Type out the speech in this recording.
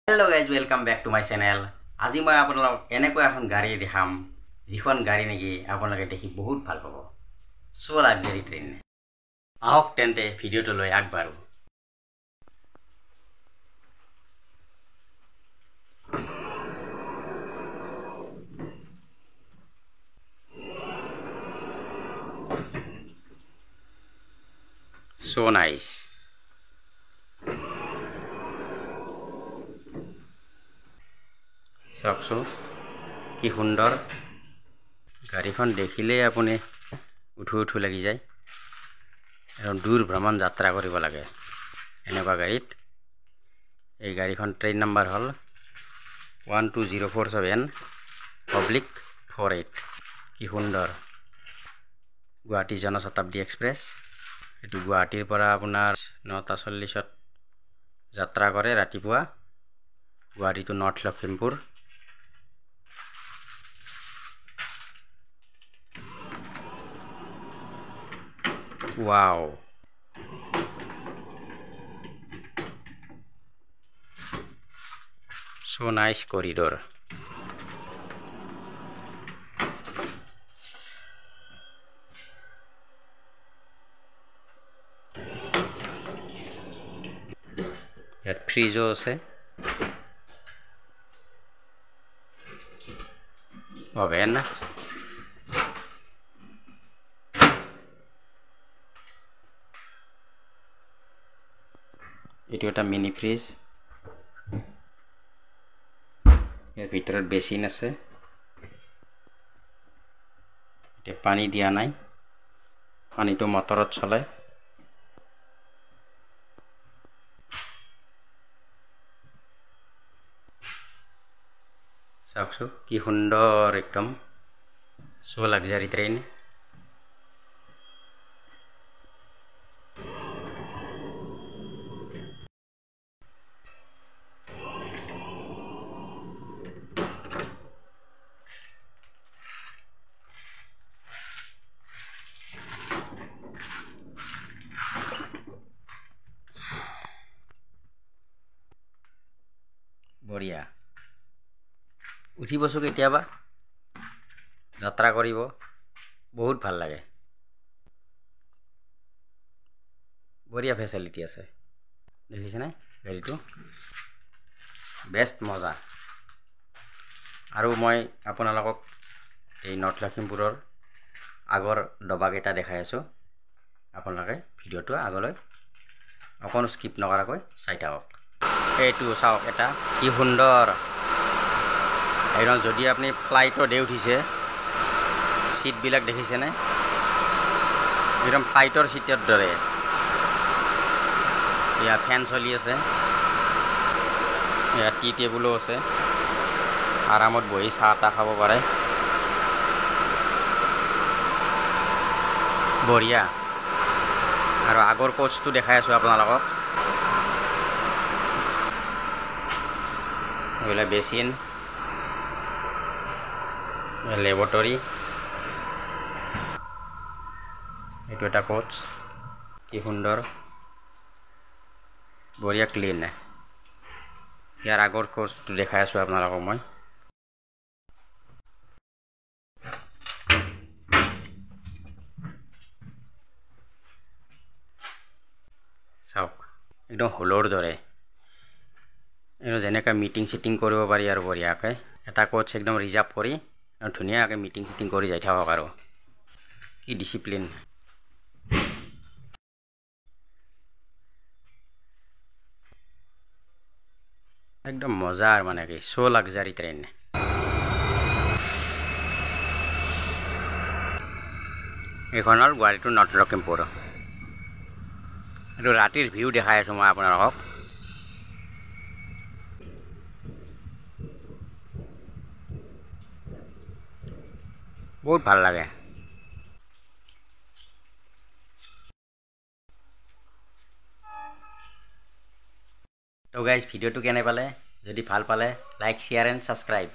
Hello guys, welcome back to my channel. আজি মই আপোনালোকক এনেকৈ এখন গাড়ী দেখাম যিখন গাড়ী নেকি আপোনালোকে দেখি বহুত ভাল পাব। So luxury train. আহক তেন্তে ভিডিওটো লৈ আগবাঢ়ো। So nice. চাওকচোন কি সুন্দৰ গাড়ীখন দেখিলে আপুনি উঠু লাগি যায় আৰু দূৰ ভ্ৰমণ যাত্ৰা কৰিব লাগে এনেকুৱা গাড়ীত। এই গাড়ীখন ট্ৰেইন নাম্বাৰ হ'ল 12047/48। কি সুন্দৰ গুৱাহাটী জনশতাব্দী এক্সপ্ৰেছ। এটো গুৱাহাটীৰ পৰা আপোনাৰ 9:40 যাত্ৰা কৰে ৰাতিপুৱা Guwahati to North Lakhimpur. Wow. So nice corridor. ইয়াত ফ্ৰিজো আছে, অভেন, এটো এটা মিনি ফ্ৰিজ। ইয়াৰ ভিতৰত বেচিন আছে, এতিয়া পানী দিয়া নাই, পানীটো মটৰত চলে। চাওকচোন কি সুন্দৰ একদম সো লাক্সাৰি ট্ৰেইন। বঢ়িয়া, উঠিবছো কেতিয়াবা যাত্ৰা কৰিব, বহুত ভাল লাগে। বঢ়িয়া ফেচিলিটি আছে, দেখিছেনে গাড়ীটো বেষ্ট মজা। আৰু মই আপোনালোকক এই নৰ্থ লখিমপুৰৰ আগৰ ডবাকেইটা দেখাই আছোঁ। আপোনালোকে ভিডিওটো আগলৈ অকণ স্কিপ নকৰাকৈ চাই থাকক। এইটো চাওক এটা কি সুন্দৰ এইখন। যদি আপুনি ফ্লাইটত উঠিছে, সিটবিলাক দেখিছেনে একদম ফ্লাইটৰ সিটৰ দৰে। ইয়াত ফেন চলি আছে, ইয়াত টি টেবুলো আছে, আৰামত বহি চাহ তাহ খাব পাৰে। বঢ়িয়া। আৰু আগৰ কোচটো দেখাই আছোঁ আপোনালোকক। এইবিলাক বেচিন, লেবৰেটৰী। এইটো এটা কোচ, কি সুন্দৰ বঢ়িয়া ক্লিন। ইয়াৰ আগৰ কোচটো দেখাই আছোঁ আপোনালোকক মই। চাওক একদম হলৰ দৰে। এইটো যেনেকৈ মিটিং চিটিং কৰিব পাৰি আৰু বঢ়িয়াকৈ এটা কোচ একদম ৰিজাৰ্ভ কৰি ধুনীয়াকৈ মিটিং চিটিং কৰি যাই থাকক। আৰু কি ডিচিপ্লিন। একদম মজা আৰু মানে কি সো লাক্সাৰি ট্ৰেইন। এইখন হ'ল গুৱাহাটী টু নৰ্থ লখিমপুৰ। এইটো ৰাতিৰ ভিউ দেখাই আছোঁ মই আপোনালোকক। বহুত ভাল লাগে। তো গাইজ ভিডিওটো কেনে পালে, যদি ভাল পালে লাইক, শ্বেয়াৰ এণ্ড ছাবস্ক্ৰাইব।